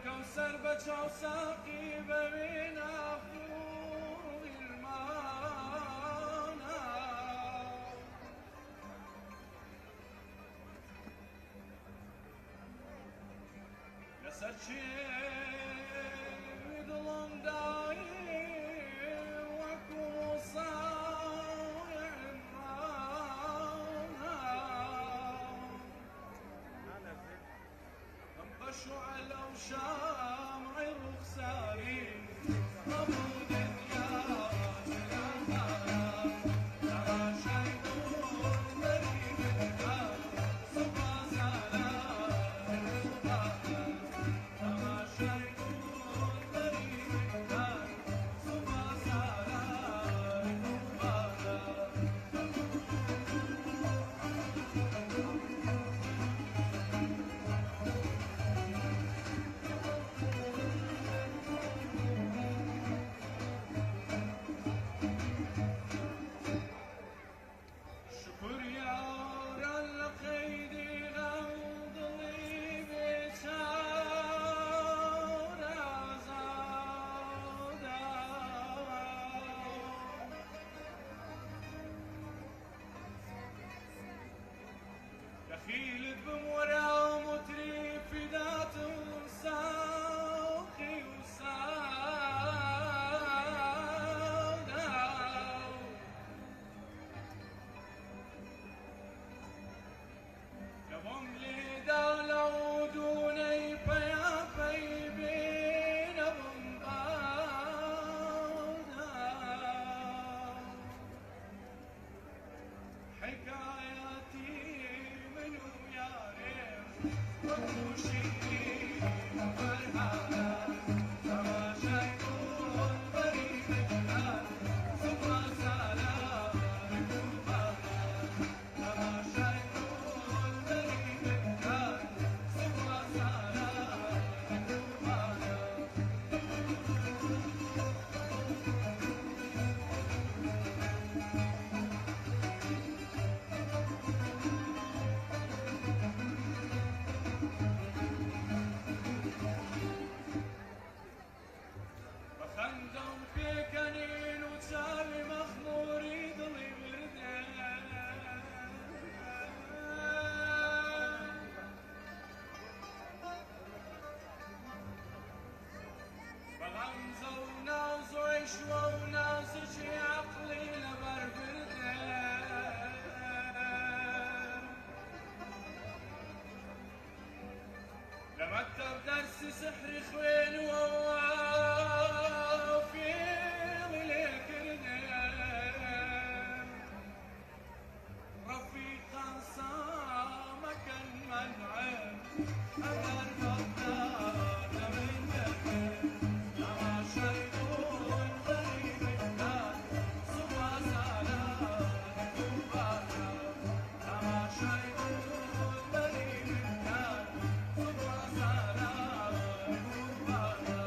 كوثر بجا ساقي بين أخوي المانا لسرشي ظلم داي وكو صايع انبشوا على وشامع رخساري مبود يا دخيلك بمورا ومتري في ذات ساقي وسادا لبم لي دالو دوني بيا بين بمبادا حكاياتي وكوشي فرحانة كما شايفون بريد الجنان ثم سلام ركوبانا كما شايفون بريد الجنان ثم سلام ركوبانا خندم في كنين وتساوي مخموري ضلي بردان بغمزة وناز وعشوة وناس شي عقلي لبر بردان لمكتب درس سحر خوين ووافي وليك ردان رفيقا صامك المنعم أمر مقدار من دفن لما شايفون غريب الناس صبا سلام كوبانا لما شايفون غريب الناس صبا سلام كوبانا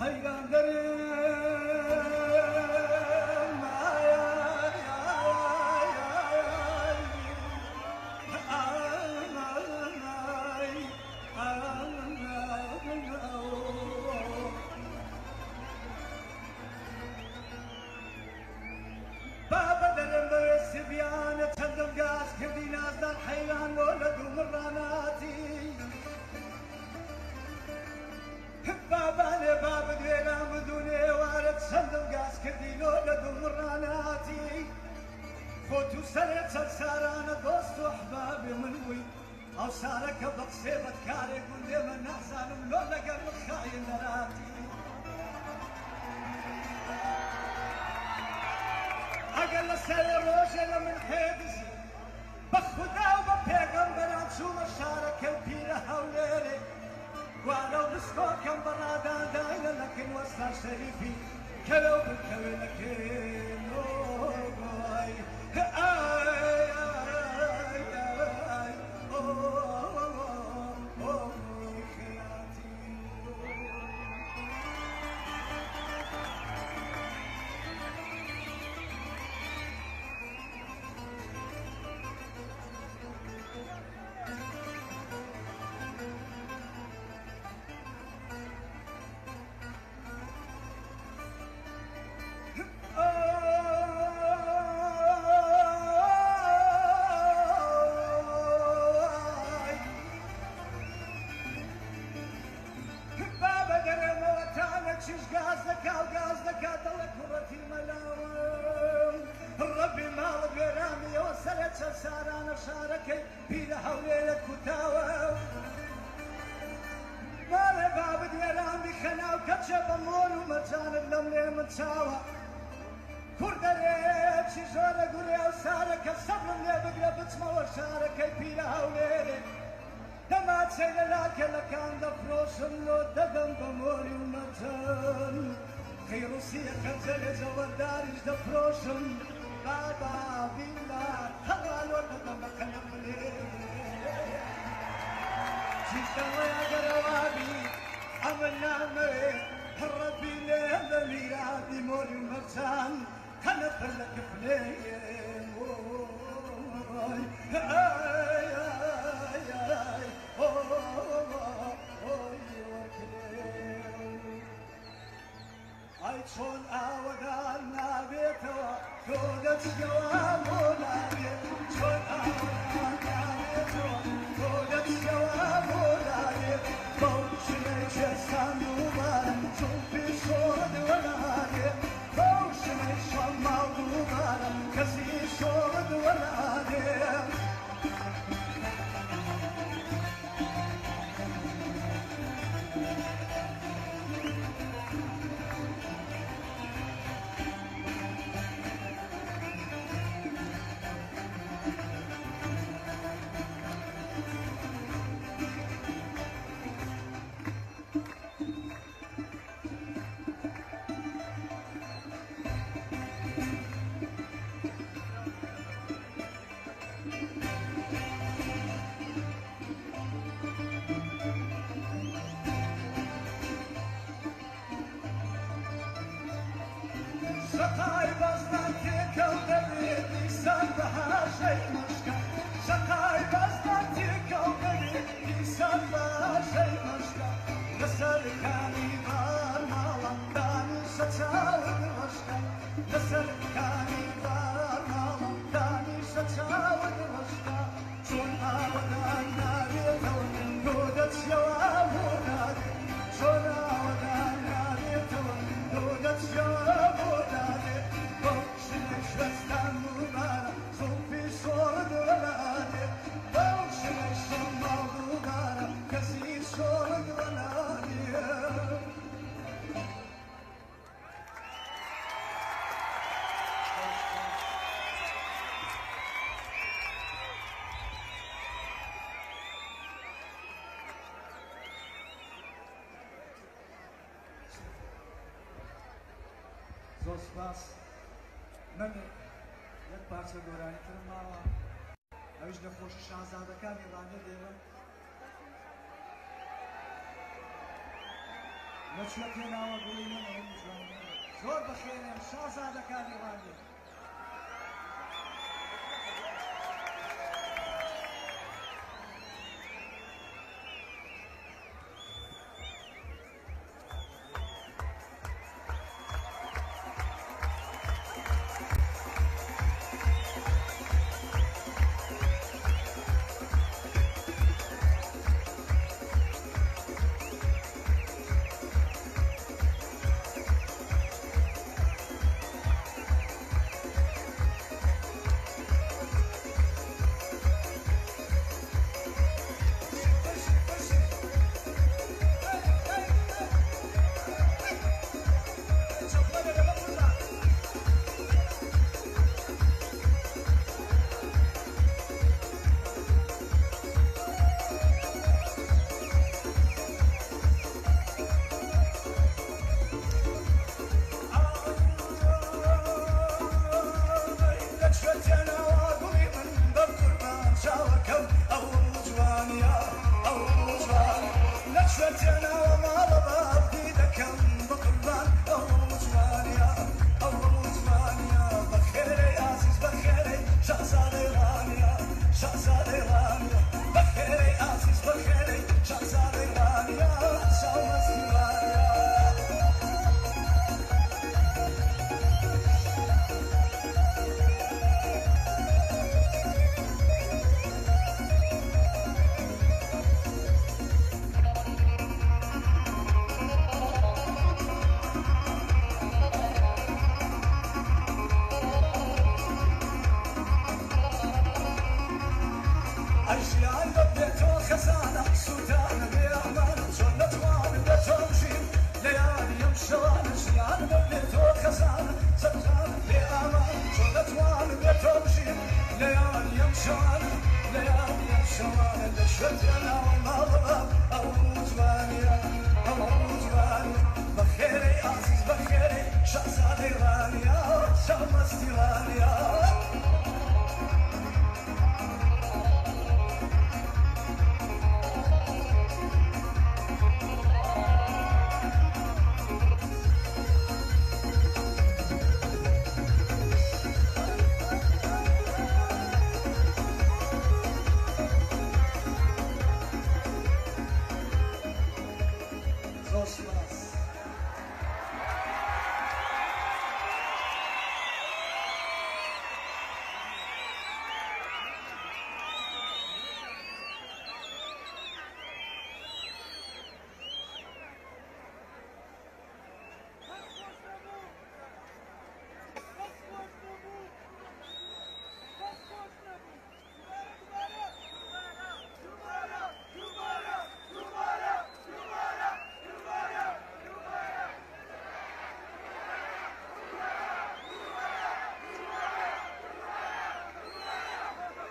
حيران دەرم بابە دەرم بەوێ سبیانە چەندم گاز کردی نازدان حەیران بۆ لە دوو مڕاناتی بابانێ بابە دوێران بدوونێ وارە چەندم گاز کردی لۆ لە دوو مڕاناتی خۆ تو سەرێ چەند سارانە دۆست و حبابێ من بووی ئەو سارەکە بە قسێ بەدکارێک گوندێ من نازانم لۆ لەگەر بخایە نەراتی ئەگەر لە سەرێ ڕۆژێ لە من هێدزی بە خودا و بە پێغەمبەران چوومە شارەکەی پیرە هەولێرێ گوانە و بسکۆکەم بەڕاداداینە لەکن وەستان شەریفی کەلە و بکەوێ لەکەم ئۆی چیش گاز دەکا و گاز دەکاتەوە کوڕەتی مەلاوم ڕەبی ماڵە گوێرامیەوە سەرە چەند سارانە شارەکەی پیرە هەولێرت کوتاوە ماڵێ بابت وێرامی خەناو کەچێ بە مۆن و مەرجانت لەم لێ من چاوە کوڕ دەرێکی زۆرە گوڕێ و سارەکە سەبرم لێ بگرە بچمەوە شارەکەی پیرە هەولێرێ دەماچەی لە لاکەلەکان دەفرۆشم لۆ دەدەم بە مۆری و مەرجان خەیڕوسیە خەنجەرێ جەوەرداریش دەفرۆشم بابا بیلا هەڵا لۆ دەدەم بە قەنەفلێ چیشتەوەیە گەرەوابی ئەمە نامەوێ هەڕەبی لێ لە میرادی مۆری و مەرجان قەنەفر لە کفلێ ئای چۆن ئاوەدان نابێتەوە تۆ دەچگەوە بۆ نابێت چۆن ئاوەدان نابێتەوە تۆ دەچگەوە بۆ نابێت بەو شنەی چێسان دووبارە چۆن پێشۆت وەنابێت بەو شنەی شەم ماڵ دووبارە کەسی شۆت وەنابێت شقای بازدان تێکەڵدەبێ دیسان بەهاشەی مەشکە شقای بازدان تێکەڵدەبێ دیسان بەهاشەی مەشکە لەسەرکانی بار ماڵە دانیشە چاوت مەشکە لەسەرکانی بار ماڵە دانیشە چاوت مەشکە چۆن ئاوەدان نابێتەوە تۆ دەچیەوە بۆ نادێت چۆن ئاوەدان نابێتەوە تۆ دەچیەوە بۆ نادێت بەو شنەی شوەستان دووبارە زوڵفی شۆڕت وەنادێت بەو شنەی شەم ماڵ دووبارە کەسی شۆڕت وەنادێت زۆر سپاس من یەک پارچە گۆرانیترم ماوە ئەویش لە خۆشی شازادەکانی ڕانە دێوە نەچوە پێناوە گوڵی من ئەوم جوانە زۆر بەخێرن شازادەکانی ڕاندێ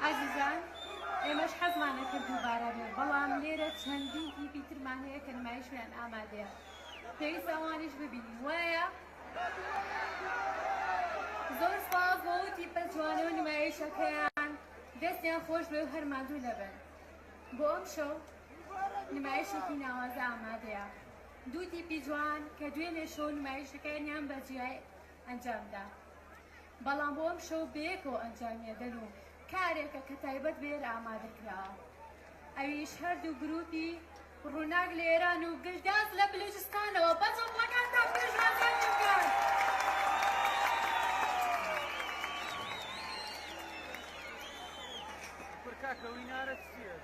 عزیزان ئێمەش حەزمانە کرد دووبارە بێ بەڵام لێرە چەندین هیپی ترمان هەیە کە نمایشیان ئامادەیە پێویستە ئەوانیش ببینین وایە زۆر سپاس بۆ تیپە جوانە و نمایشەکەیان دەستیان خۆش بێ و هەرماندوو لەبن بۆ ئەم شەو نمایشێکی ناوازە ئامادەیە دوو تیپی جوان کە دوێنێ شەو نمایشەکانیان بە جیای ئەنجامدا بەڵام بۆ ئەم شەو بەیەکەوە ئەنجامیەدەن و کارێکە کە تایبەت بێر ئامادەکراوە ئەویش هەردوو گروپی ڕووناک لە ئێران و گشتاس لە بلوچستانەوە بەجەڵەکانتان پێشوازیان بکەن کاکە وینارە چییە؟